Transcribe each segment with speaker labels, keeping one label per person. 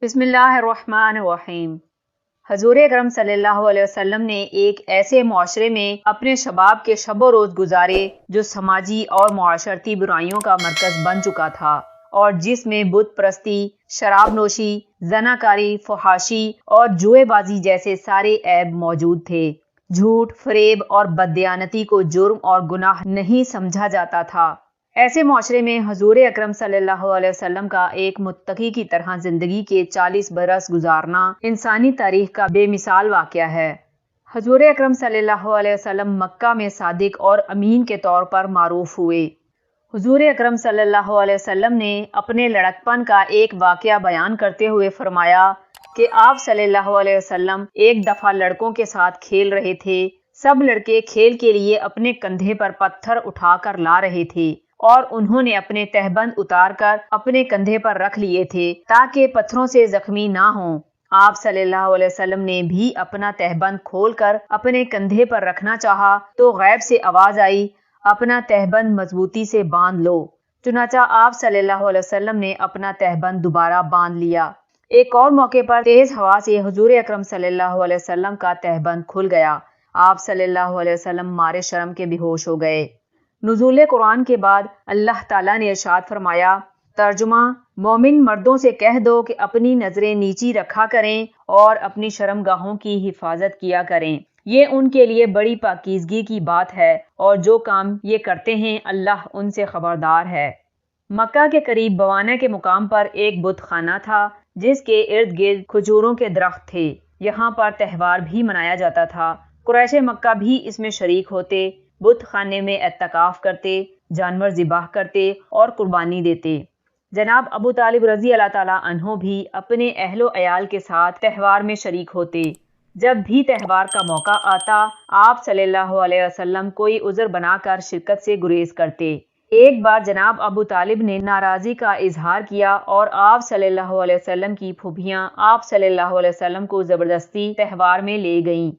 Speaker 1: بسم اللہ الرحمن الرحیم۔ حضور اکرم صلی اللہ علیہ وسلم نے ایک ایسے معاشرے میں اپنے شباب کے شب و روز گزارے جو سماجی اور معاشرتی برائیوں کا مرکز بن چکا تھا اور جس میں بت پرستی، شراب نوشی، زناکاری، فحاشی اور جوئے بازی جیسے سارے عیب موجود تھے۔ جھوٹ، فریب اور بددیانتی کو جرم اور گناہ نہیں سمجھا جاتا تھا۔ ایسے معاشرے میں حضور اکرم صلی اللہ علیہ وسلم کا ایک متقی کی طرح زندگی کے 40 برس گزارنا انسانی تاریخ کا بے مثال واقعہ ہے۔ حضور اکرم صلی اللہ علیہ وسلم مکہ میں صادق اور امین کے طور پر معروف ہوئے۔ حضور اکرم صلی اللہ علیہ وسلم نے اپنے لڑکپن کا ایک واقعہ بیان کرتے ہوئے فرمایا کہ آپ صلی اللہ علیہ وسلم ایک دفعہ لڑکوں کے ساتھ کھیل رہے تھے۔ سب لڑکے کھیل کے لیے اپنے کندھے پر پتھر اٹھا کر لا رہے تھے اور انہوں نے اپنے تہبند اتار کر اپنے کندھے پر رکھ لیے تھے تاکہ پتھروں سے زخمی نہ ہوں۔ آپ صلی اللہ علیہ وسلم نے بھی اپنا تہبند کھول کر اپنے کندھے پر رکھنا چاہا تو غیب سے آواز آئی، اپنا تہبند مضبوطی سے باندھ لو۔ چنانچہ آپ صلی اللہ علیہ وسلم نے اپنا تہبند دوبارہ باندھ لیا۔ ایک اور موقع پر تیز ہوا سے حضور اکرم صلی اللہ علیہ وسلم کا تہبند کھل گیا۔ آپ صلی اللہ علیہ وسلم مارے شرم کے بے ہوش ہو گئے۔ نزول قرآن کے بعد اللہ تعالیٰ نے ارشاد فرمایا، ترجمہ: مومن مردوں سے کہہ دو کہ اپنی نظریں نیچی رکھا کریں اور اپنی شرمگاہوں کی حفاظت کیا کریں، یہ ان کے لیے بڑی پاکیزگی کی بات ہے اور جو کام یہ کرتے ہیں اللہ ان سے خبردار ہے۔ مکہ کے قریب بوانہ کے مقام پر ایک بت خانہ تھا جس کے ارد گرد کھجوروں کے درخت تھے۔ یہاں پر تہوار بھی منایا جاتا تھا۔ قریش مکہ بھی اس میں شریک ہوتے، بت خانے میں اعتکاف کرتے، جانور ذبح کرتے اور قربانی دیتے۔ جناب ابو طالب رضی اللہ تعالیٰ عنہ بھی اپنے اہل و عیال کے ساتھ تہوار میں شریک ہوتے۔ جب بھی تہوار کا موقع آتا آپ صلی اللہ علیہ وسلم کوئی عذر بنا کر شرکت سے گریز کرتے۔ ایک بار جناب ابو طالب نے ناراضی کا اظہار کیا اور آپ صلی اللہ علیہ وسلم کی پھوپھیاں آپ صلی اللہ علیہ وسلم کو زبردستی تہوار میں لے گئیں۔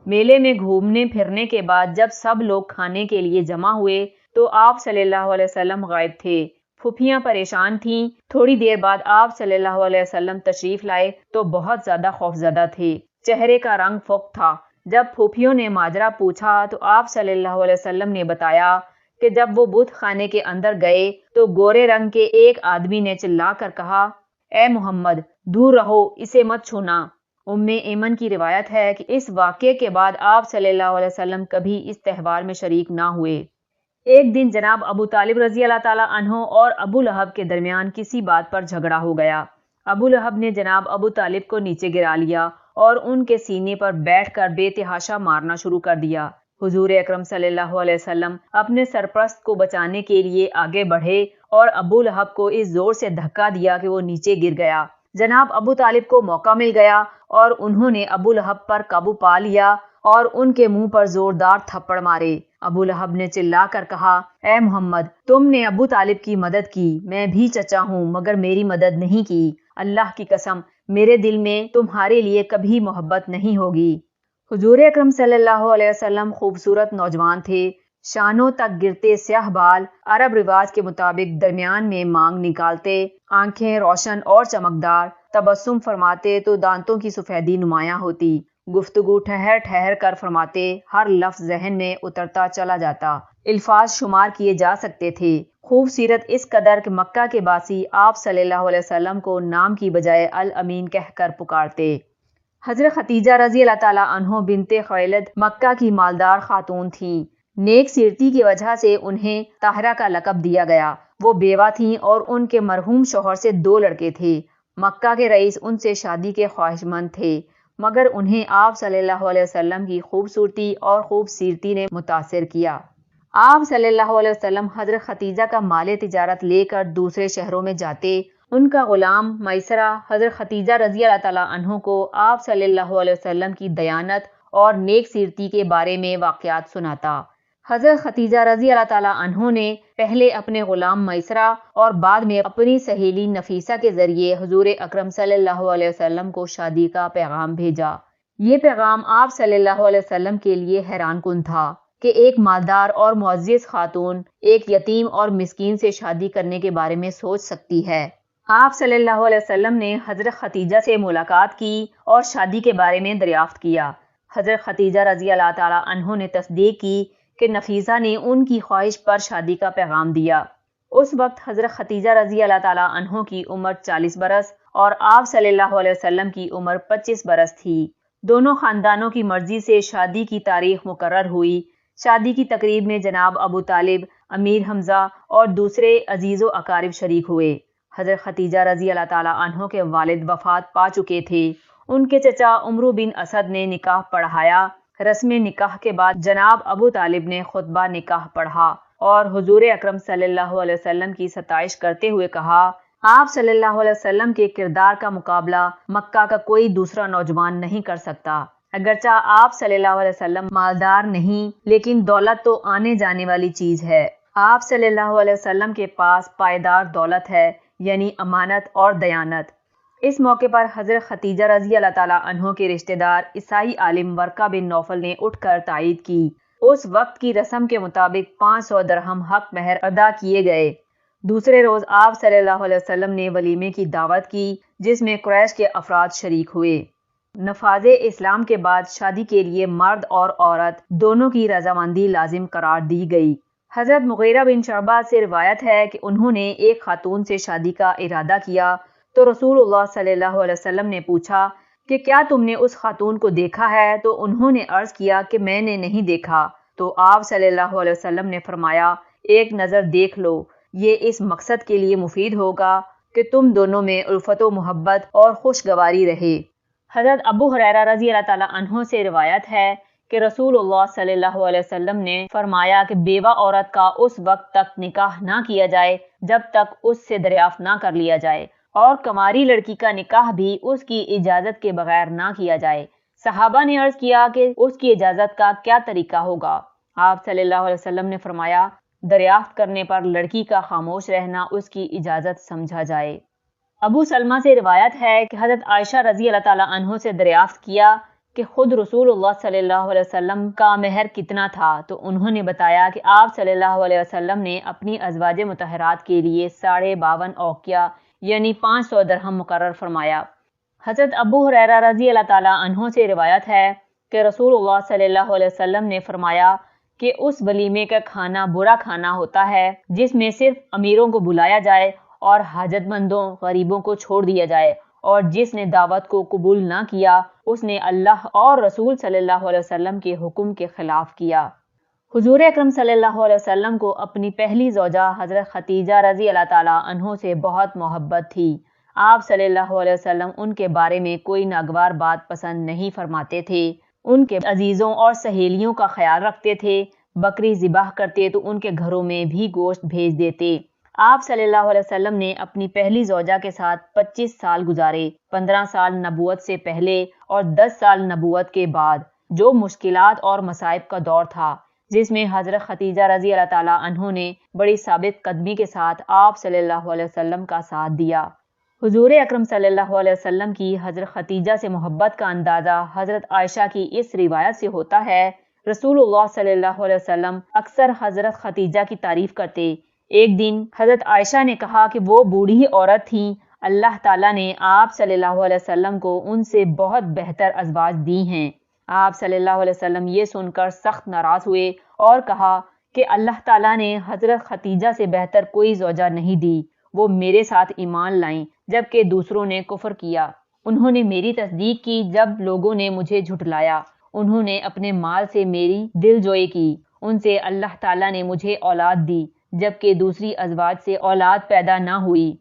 Speaker 1: میلے میں گھومنے پھرنے کے بعد جب سب لوگ کھانے کے لیے جمع ہوئے تو آپ صلی اللہ علیہ وسلم غائب تھے۔ پھوپھیاں پریشان تھیں۔ تھوڑی دیر بعد آپ صلی اللہ علیہ وسلم تشریف لائے تو بہت زیادہ خوفزدہ تھے۔ چہرے کا رنگ فوق تھا۔ جب پھوپھیوں نے ماجرا پوچھا تو آپ صلی اللہ علیہ وسلم نے بتایا کہ جب وہ بت خانے کے اندر گئے تو گورے رنگ کے ایک آدمی نے چلا کر کہا، اے محمد، دور رہو، اسے مت چھونا۔ ام ایمن کی روایت ہے کہ اس واقعے کے بعد آپ صلی اللہ علیہ وسلم کبھی اس تہوار میں شریک نہ ہوئے۔ ایک دن جناب ابو طالب رضی اللہ تعالیٰ عنہ اور ابو لہب کے درمیان کسی بات پر جھگڑا ہو گیا۔ ابو لہب نے جناب ابو طالب کو نیچے گرا لیا اور ان کے سینے پر بیٹھ کر بے تحاشا مارنا شروع کر دیا۔ حضور اکرم صلی اللہ علیہ وسلم اپنے سرپرست کو بچانے کے لیے آگے بڑھے اور ابو لہب کو اس زور سے دھکا دیا کہ وہ نیچے گر گیا۔ جناب ابو طالب کو موقع مل گیا اور انہوں نے ابو لہب پر قابو پا لیا اور ان کے منہ پر زوردار تھپڑ مارے۔ ابو لہب نے چلا کر کہا، اے محمد، تم نے ابو طالب کی مدد کی، میں بھی چچا ہوں مگر میری مدد نہیں کی۔ اللہ کی قسم، میرے دل میں تمہارے لیے کبھی محبت نہیں ہوگی۔ حضور اکرم صلی اللہ علیہ وسلم خوبصورت نوجوان تھے۔ شانوں تک گرتے سیاہ بال، عرب رواج کے مطابق درمیان میں مانگ نکالتے، آنکھیں روشن اور چمکدار، تبسم فرماتے تو دانتوں کی سفیدی نمایاں ہوتی، گفتگو ٹھہر ٹھہر کر فرماتے، ہر لفظ ذہن میں اترتا چلا جاتا، الفاظ شمار کیے جا سکتے تھے۔ خوبصورت اس قدر کہ مکہ کے باسی آپ صلی اللہ علیہ وسلم کو نام کی بجائے الامین کہہ کر پکارتے۔ حضرت خدیجہ رضی اللہ تعالیٰ عنہ بنت خویلد مکہ کی مالدار خاتون تھیں۔ نیک سیرتی کی وجہ سے انہیں طاہرہ کا لقب دیا گیا۔ وہ بیوہ تھیں اور ان کے مرحوم شوہر سے 2 لڑکے تھے۔ مکہ کے رئیس ان سے شادی کے خواہشمند تھے مگر انہیں آپ صلی اللہ علیہ وسلم کی خوبصورتی اور خوب سیرتی نے متاثر کیا۔ آپ صلی اللہ علیہ وسلم حضرت خدیجہ کا مال تجارت لے کر دوسرے شہروں میں جاتے۔ ان کا غلام میسرہ حضرت خدیجہ رضی اللہ تعالیٰ عنہ کو آپ صلی اللہ علیہ وسلم کی دیانت اور نیک سیرتی کے بارے میں واقعات سناتا۔ حضرت خدیجہ رضی اللہ تعالیٰ عنہ نے پہلے اپنے غلام میسرہ اور بعد میں اپنی سہیلی نفیسہ کے ذریعے حضور اکرم صلی اللہ علیہ وسلم کو شادی کا پیغام بھیجا۔ یہ پیغام آپ صلی اللہ علیہ وسلم کے لیے حیران کن تھا کہ ایک مالدار اور معزز خاتون ایک یتیم اور مسکین سے شادی کرنے کے بارے میں سوچ سکتی ہے۔ آپ صلی اللہ علیہ وسلم نے حضرت خدیجہ سے ملاقات کی اور شادی کے بارے میں دریافت کیا۔ حضرت خدیجہ رضی اللہ تعالیٰ عنہ نے تصدیق کی کہ نفیسہ نے ان کی خواہش پر شادی کا پیغام دیا۔ اس وقت حضرت خدیجہ رضی اللہ تعالیٰ عنہ کی عمر 40 برس اور آپ صلی اللہ علیہ وسلم کی عمر 25 برس تھی۔ دونوں خاندانوں کی مرضی سے شادی کی تاریخ مقرر ہوئی۔ شادی کی تقریب میں جناب ابو طالب، امیر حمزہ اور دوسرے عزیز و اقارب شریک ہوئے۔ حضرت خدیجہ رضی اللہ تعالیٰ عنہ کے والد وفات پا چکے تھے۔ ان کے چچا عمرو بن اسد نے نکاح پڑھایا۔ رسم نکاح کے بعد جناب ابو طالب نے خطبہ نکاح پڑھا اور حضور اکرم صلی اللہ علیہ وسلم کی ستائش کرتے ہوئے کہا، آپ صلی اللہ علیہ وسلم کے کردار کا مقابلہ مکہ کا کوئی دوسرا نوجوان نہیں کر سکتا۔ اگرچہ آپ صلی اللہ علیہ وسلم مالدار نہیں، لیکن دولت تو آنے جانے والی چیز ہے۔ آپ صلی اللہ علیہ وسلم کے پاس پائیدار دولت ہے، یعنی امانت اور دیانت۔ اس موقع پر حضرت خدیجہ رضی اللہ تعالیٰ عنہ کے رشتہ دار عیسائی عالم ورقہ بن نوفل نے اٹھ کر تائید کی۔ اس وقت کی رسم کے مطابق 500 درہم حق مہر ادا کیے گئے۔ دوسرے روز آپ صلی اللہ علیہ وسلم نے ولیمے کی دعوت کی، جس میں قریش کے افراد شریک ہوئے۔ نفاذ اسلام کے بعد شادی کے لیے مرد اور عورت دونوں کی رضامندی لازم قرار دی گئی۔ حضرت مغیرہ بن شعبہ سے روایت ہے کہ انہوں نے ایک خاتون سے شادی کا ارادہ کیا تو رسول اللہ صلی اللہ علیہ وسلم نے پوچھا کہ کیا تم نے اس خاتون کو دیکھا ہے؟ تو انہوں نے عرض کیا کہ میں نے نہیں دیکھا۔ تو آپ صلی اللہ علیہ وسلم نے فرمایا، ایک نظر دیکھ لو، یہ اس مقصد کے لیے مفید ہوگا کہ تم دونوں میں الفت و محبت اور خوشگواری رہے۔ حضرت ابو ہریرہ رضی اللہ تعالیٰ عنہ سے روایت ہے کہ رسول اللہ صلی اللہ علیہ وسلم نے فرمایا کہ بیوہ عورت کا اس وقت تک نکاح نہ کیا جائے جب تک اس سے دریافت نہ کر لیا جائے، اور کماری لڑکی کا نکاح بھی اس کی اجازت کے بغیر نہ کیا جائے۔ صحابہ نے عرض کیا کہ اس کی اجازت کا کیا طریقہ ہوگا؟ آپ صلی اللہ علیہ وسلم نے فرمایا، دریافت کرنے پر لڑکی کا خاموش رہنا اس کی اجازت سمجھا جائے۔ ابو سلمہ سے روایت ہے کہ حضرت عائشہ رضی اللہ تعالیٰ عنہ سے دریافت کیا کہ خود رسول اللہ صلی اللہ علیہ وسلم کا مہر کتنا تھا، تو انہوں نے بتایا کہ آپ صلی اللہ علیہ وسلم نے اپنی ازواج مطہرات کے لیے 52.5 اوقیہ یعنی 500 درہم مقرر فرمایا۔ حضرت ابو ہریرہ رضی اللہ تعالیٰ عنہ سے روایت ہے کہ رسول اللہ صلی اللہ علیہ وسلم نے فرمایا کہ اس ولیمے کا کھانا برا کھانا ہوتا ہے جس میں صرف امیروں کو بلایا جائے اور حاجت مندوں غریبوں کو چھوڑ دیا جائے، اور جس نے دعوت کو قبول نہ کیا اس نے اللہ اور رسول صلی اللہ علیہ وسلم کے حکم کے خلاف کیا۔ حضور اکرم صلی اللہ علیہ وسلم کو اپنی پہلی زوجہ حضرت خدیجہ رضی اللہ تعالیٰ عنہ سے بہت محبت تھی۔ آپ صلی اللہ علیہ وسلم ان کے بارے میں کوئی ناگوار بات پسند نہیں فرماتے تھے۔ ان کے عزیزوں اور سہیلیوں کا خیال رکھتے تھے۔ بکری ذبح کرتے تو ان کے گھروں میں بھی گوشت بھیج دیتے۔ آپ صلی اللہ علیہ وسلم نے اپنی پہلی زوجہ کے ساتھ 25 سال گزارے، 15 سال نبوت سے پہلے اور 10 سال نبوت کے بعد، جو مشکلات اور مصائب کا دور تھا، جس میں حضرت خدیجہ رضی اللہ تعالیٰ عنہ نے بڑی ثابت قدمی کے ساتھ آپ صلی اللہ علیہ وسلم کا ساتھ دیا۔ حضور اکرم صلی اللہ علیہ وسلم کی حضرت خدیجہ سے محبت کا اندازہ حضرت عائشہ کی اس روایت سے ہوتا ہے۔ رسول اللہ صلی اللہ علیہ وسلم اکثر حضرت خدیجہ کی تعریف کرتے۔ ایک دن حضرت عائشہ نے کہا کہ وہ بوڑھی عورت تھیں، اللہ تعالیٰ نے آپ صلی اللہ علیہ وسلم کو ان سے بہت بہتر ازواج دی ہیں۔ آپ صلی اللہ علیہ وسلم یہ سن کر سخت ناراض ہوئے اور کہا کہ اللہ تعالیٰ نے حضرت خدیجہ سے بہتر کوئی زوجہ نہیں دی، وہ میرے ساتھ ایمان لائیں جبکہ دوسروں نے کفر کیا۔ انہوں نے میری تصدیق کی جب لوگوں نے مجھے جھٹلایا۔ انہوں نے اپنے مال سے میری دل جوئی کی، ان سے اللہ تعالیٰ نے مجھے اولاد دی جبکہ دوسری ازواج سے اولاد پیدا نہ ہوئی۔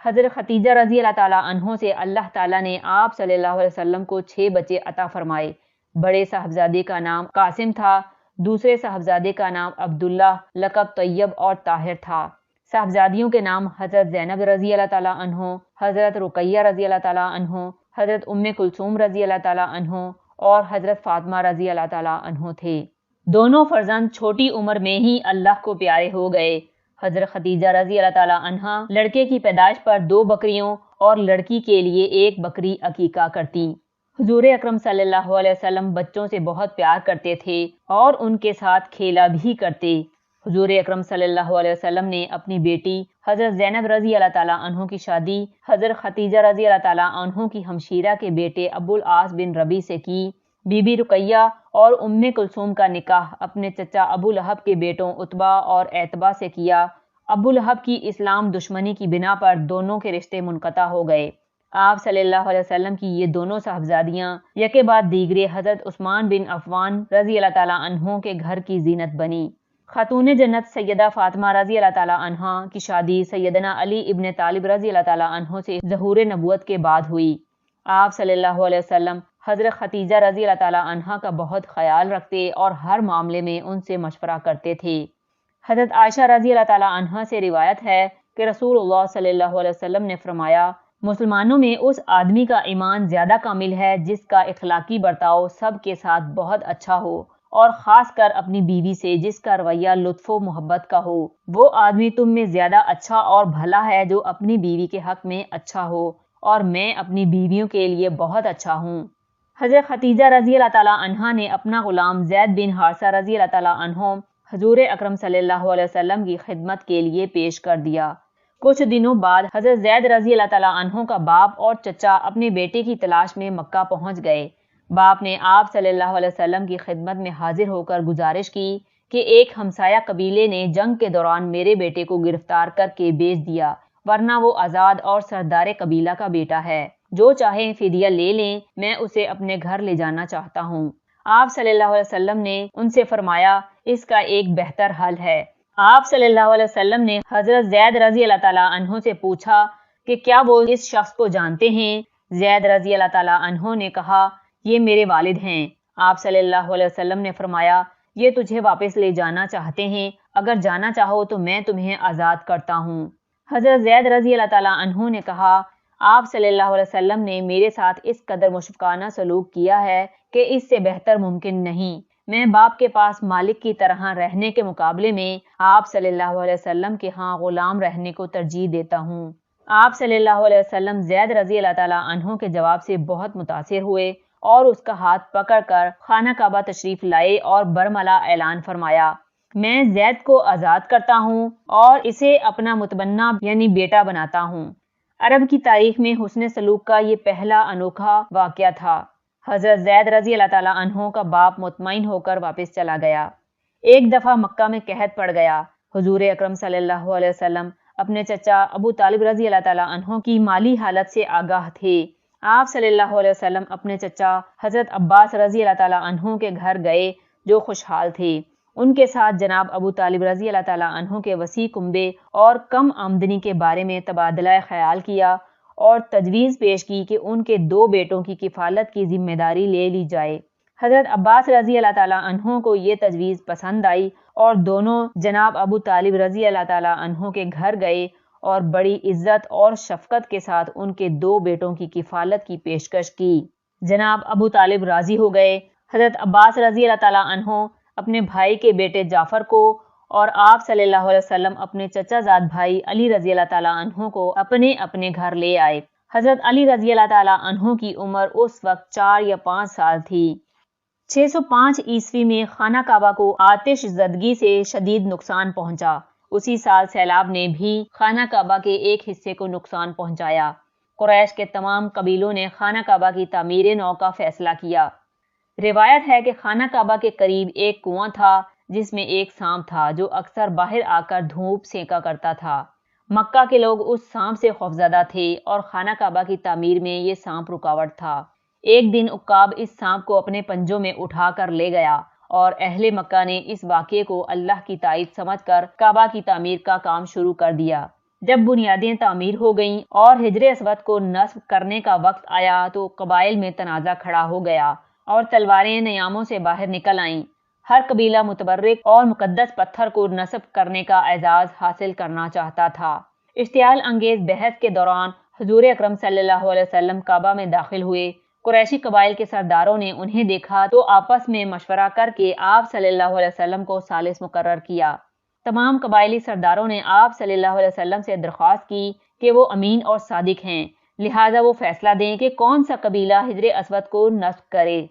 Speaker 1: حضرت خدیجہ رضی اللہ تعالیٰ عنہ سے اللہ تعالیٰ نے آپ صلی اللہ علیہ وسلم کو 6 بچے عطا فرمائے۔ بڑے صاحبزادے کا نام قاسم تھا، دوسرے صاحبزادے کا نام عبداللہ لقب طیب اور طاہر تھا۔ صاحبزادیوں کے نام حضرت زینب رضی اللہ تعالیٰ عنہ، حضرت رقیہ رضی اللہ تعالیٰ عنہ، حضرت ام کلثوم رضی اللہ تعالیٰ عنہ اور حضرت فاطمہ رضی اللہ تعالیٰ عنہ تھے۔ دونوں فرزند چھوٹی عمر میں ہی اللہ کو پیارے ہو گئے۔ حضرت خدیجہ رضی اللہ تعالیٰ عنہا لڑکے کی پیدائش پر 2 بکریوں اور لڑکی کے لیے 1 بکری عقیقہ کرتی۔ حضور اکرم صلی اللہ علیہ وسلم بچوں سے بہت پیار کرتے تھے اور ان کے ساتھ کھیلا بھی کرتے۔ حضور اکرم صلی اللہ علیہ وسلم نے اپنی بیٹی حضرت زینب رضی اللہ تعالیٰ عنہ کی شادی حضرت خدیجہ رضی اللہ تعالیٰ عنہ کی ہمشیرہ کے بیٹے ابو العاص بن ربیع سے کی۔ بی بی رقیہ اور ام کلثوم کا نکاح اپنے چچا ابو لہب کے بیٹوں عتبہ اور عتبہ سے کیا۔ ابو لہب کی اسلام دشمنی کی بنا پر دونوں کے رشتے منقطع ہو گئے۔ آپ صلی اللہ علیہ وسلم کی یہ دونوں صاحبزادیاں یکے بعد دیگرے حضرت عثمان بن عفان رضی اللہ تعالیٰ عنہ کے گھر کی زینت بنی۔ خاتون جنت سیدہ فاطمہ رضی اللہ تعالیٰ عنہ کی شادی سیدنا علی ابن طالب رضی اللہ تعالیٰ عنہ سے ظہور نبوت کے بعد ہوئی۔ آپ صلی اللہ علیہ وسلم حضرت خدیجہ رضی اللہ تعالیٰ عنہ کا بہت خیال رکھتے اور ہر معاملے میں ان سے مشورہ کرتے تھے۔ حضرت عائشہ رضی اللہ تعالیٰ عنہ سے روایت ہے کہ رسول اللہ صلی اللہ علیہ وسلم نے فرمایا، مسلمانوں میں اس آدمی کا ایمان زیادہ کامل ہے جس کا اخلاقی برتاؤ سب کے ساتھ بہت اچھا ہو، اور خاص کر اپنی بیوی سے جس کا رویہ لطف و محبت کا ہو۔ وہ آدمی تم میں زیادہ اچھا اور بھلا ہے جو اپنی بیوی کے حق میں اچھا ہو، اور میں اپنی بیویوں کے لیے بہت اچھا ہوں۔ حضرت خدیجہ رضی اللہ تعالیٰ عنہ نے اپنا غلام زید بن حارثہ رضی اللہ تعالیٰ عنہ حضور اکرم صلی اللہ علیہ وسلم کی خدمت کے لیے پیش کر دیا۔ کچھ دنوں بعد حضرت زید رضی اللہ تعالیٰ عنہ کا باپ اور چچا اپنے بیٹے کی تلاش میں مکہ پہنچ گئے۔ باپ نے آپ صلی اللہ علیہ وسلم کی خدمت میں حاضر ہو کر گزارش کی کہ ایک ہمسایہ قبیلے نے جنگ کے دوران میرے بیٹے کو گرفتار کر کے بیچ دیا، ورنہ وہ آزاد اور سردار قبیلہ کا بیٹا ہے، جو چاہیں فدیہ لے لیں، میں اسے اپنے گھر لے جانا چاہتا ہوں۔ آپ صلی اللہ علیہ وسلم نے ان سے فرمایا، اس کا ایک بہتر حل ہے۔ آپ صلی اللہ علیہ وسلم نے حضرت زید رضی اللہ تعالیٰ عنہ سے پوچھا کہ کیا وہ اس شخص کو جانتے ہیں؟ زید رضی اللہ تعالیٰ عنہ نے کہا، یہ میرے والد ہیں۔ آپ صلی اللہ علیہ وسلم نے فرمایا، یہ تجھے واپس لے جانا چاہتے ہیں، اگر جانا چاہو تو میں تمہیں آزاد کرتا ہوں۔ حضرت زید رضی اللہ تعالیٰ عنہ نے کہا، آپ صلی اللہ علیہ وسلم نے میرے ساتھ اس قدر مشفقانہ سلوک کیا ہے کہ اس سے بہتر ممکن نہیں۔ میں باپ کے پاس مالک کی طرح رہنے کے مقابلے میں آپ صلی اللہ علیہ وسلم کے ہاں غلام رہنے کو ترجیح دیتا ہوں۔ آپ صلی اللہ علیہ وسلم زید رضی اللہ تعالیٰ عنہ کے جواب سے بہت متاثر ہوئے اور اس کا ہاتھ پکڑ کر خانہ کعبہ تشریف لائے اور برملا اعلان فرمایا، میں زید کو آزاد کرتا ہوں اور اسے اپنا متبنہ یعنی بیٹا بناتا ہوں۔ عرب کی تاریخ میں حسن سلوک کا یہ پہلا انوکھا واقعہ تھا۔ حضرت زید رضی اللہ تعالیٰ عنہ کا باپ مطمئن ہو کر واپس چلا گیا۔ ایک دفعہ مکہ میں قحط پڑ گیا۔ حضور اکرم صلی اللہ علیہ وسلم اپنے چچا ابو طالب رضی اللہ تعالیٰ عنہ کی مالی حالت سے آگاہ تھے۔ آپ صلی اللہ علیہ وسلم اپنے چچا حضرت عباس رضی اللہ تعالیٰ عنہ کے گھر گئے جو خوشحال تھے۔ ان کے ساتھ جناب ابو طالب رضی اللہ تعالیٰ عنہ کے وسیع کنبے اور کم آمدنی کے بارے میں تبادلہ خیال کیا اور تجویز پیش کی کہ ان کے 2 بیٹوں کی کفالت کی ذمہ داری لے لی جائے۔ حضرت عباس رضی اللہ تعالیٰ عنہ کو یہ تجویز پسند آئی اور دونوں جناب ابو طالب رضی اللہ تعالیٰ عنہ کے گھر گئے اور بڑی عزت اور شفقت کے ساتھ ان کے 2 بیٹوں کی کفالت کی پیشکش کی۔ جناب ابو طالب راضی ہو گئے۔ حضرت عباس رضی اللہ تعالیٰ عنہ اپنے بھائی کے بیٹے جعفر کو اور آپ صلی اللہ علیہ وسلم اپنے چچا زاد بھائی علی رضی اللہ تعالیٰ عنہ کو اپنے اپنے گھر لے آئے۔ حضرت علی رضی اللہ تعالیٰ عنہ کی عمر اس وقت 4 یا 5 سال تھی۔ 605 عیسوی میں خانہ کعبہ کو آتش زدگی سے شدید نقصان پہنچا۔ اسی سال سیلاب نے بھی خانہ کعبہ کے ایک حصے کو نقصان پہنچایا۔ قریش کے تمام قبیلوں نے خانہ کعبہ کی تعمیر نو کا فیصلہ کیا۔ روایت ہے کہ خانہ کعبہ کے قریب ایک کنواں تھا جس میں ایک سانپ تھا جو اکثر باہر آ کر دھوپ سینکا کرتا تھا۔ مکہ کے لوگ اس سانپ سے خوفزدہ تھے اور خانہ کعبہ کی تعمیر میں یہ سانپ رکاوٹ تھا۔ ایک دن عقاب اس سانپ کو اپنے پنجوں میں اٹھا کر لے گیا اور اہل مکہ نے اس واقعے کو اللہ کی تائید سمجھ کر کعبہ کی تعمیر کا کام شروع کر دیا۔ جب بنیادیں تعمیر ہو گئیں اور حجر اسود کو نصب کرنے کا وقت آیا تو قبائل میں تنازع کھڑا ہو گیا اور تلواریں نیاموں سے باہر نکل آئیں۔ ہر قبیلہ متبرک اور مقدس پتھر کو نصب کرنے کا اعزاز حاصل کرنا چاہتا تھا۔ اشتعال انگیز بحث کے دوران حضور اکرم صلی اللہ علیہ وسلم کعبہ میں داخل ہوئے۔ قریشی قبائل کے سرداروں نے انہیں دیکھا تو آپس میں مشورہ کر کے آپ صلی اللہ علیہ وسلم کو ثالث مقرر کیا۔ تمام قبائلی سرداروں نے آپ صلی اللہ علیہ وسلم سے درخواست کی کہ وہ امین اور صادق ہیں، لہٰذا وہ فیصلہ دیں کہ کون سا قبیلہ حجر اسود کو نصب کرے۔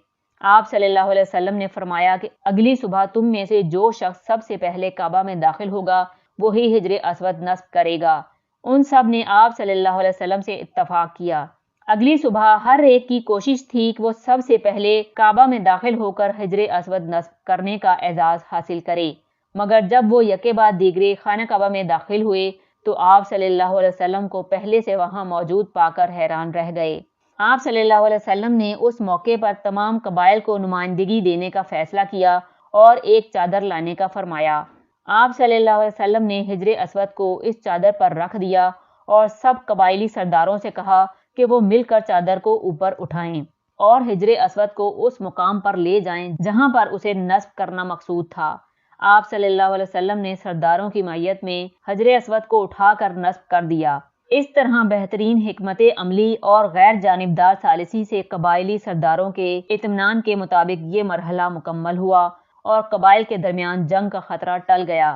Speaker 1: آپ صلی اللہ علیہ وسلم نے فرمایا کہ اگلی صبح تم میں سے جو شخص سب سے پہلے کعبہ میں داخل ہوگا وہی حجر اسود نصب کرے گا۔ ان سب نے آپ صلی اللہ علیہ وسلم سے اتفاق کیا۔ اگلی صبح ہر ایک کی کوشش تھی کہ وہ سب سے پہلے کعبہ میں داخل ہو کر حجر اسود نصب کرنے کا اعزاز حاصل کرے، مگر جب وہ یکے بعد دیگرے خانہ کعبہ میں داخل ہوئے تو آپ صلی اللہ علیہ وسلم کو پہلے سے وہاں موجود پا کر حیران رہ گئے۔ آپ صلی اللہ علیہ وسلم نے اس موقع پر تمام قبائل کو نمائندگی دینے کا فیصلہ کیا اور ایک چادر لانے کا فرمایا۔ آپ صلی اللہ علیہ وسلم نے حجر اسود کو اس چادر پر رکھ دیا اور سب قبائلی سرداروں سے کہا کہ وہ مل کر چادر کو اوپر اٹھائیں اور حجر اسود کو اس مقام پر لے جائیں جہاں پر اسے نصب کرنا مقصود تھا۔ آپ صلی اللہ علیہ وسلم نے سرداروں کی معیت میں حجر اسود کو اٹھا کر نصب کر دیا۔ اس طرح بہترین حکمت عملی اور غیر جانبدار ثالثی سے قبائلی سرداروں کے اطمینان کے مطابق یہ مرحلہ مکمل ہوا اور قبائل کے درمیان جنگ کا خطرہ ٹل گیا۔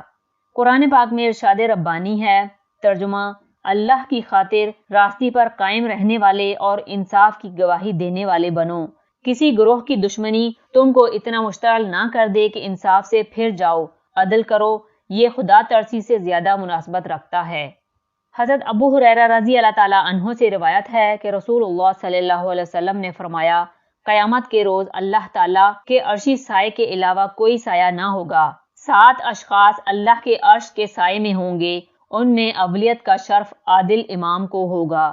Speaker 1: قرآن پاک میں ارشاد ربانی ہے، ترجمہ: اللہ کی خاطر راستے پر قائم رہنے والے اور انصاف کی گواہی دینے والے بنو۔ کسی گروہ کی دشمنی تم کو اتنا مشتعل نہ کر دے کہ انصاف سے پھر جاؤ، عدل کرو، یہ خدا ترسی سے زیادہ مناسبت رکھتا ہے۔ حضرت ابو ہریرہ رضی اللہ تعالیٰ عنہ سے روایت ہے کہ رسول اللہ صلی اللہ علیہ وسلم نے فرمایا، قیامت کے روز اللہ تعالیٰ کے عرشی سائے کے علاوہ کوئی سایہ نہ ہوگا۔ 7 اشخاص اللہ کے عرش کے سائے میں ہوں گے، ان میں اولیت کا شرف عادل امام کو ہوگا۔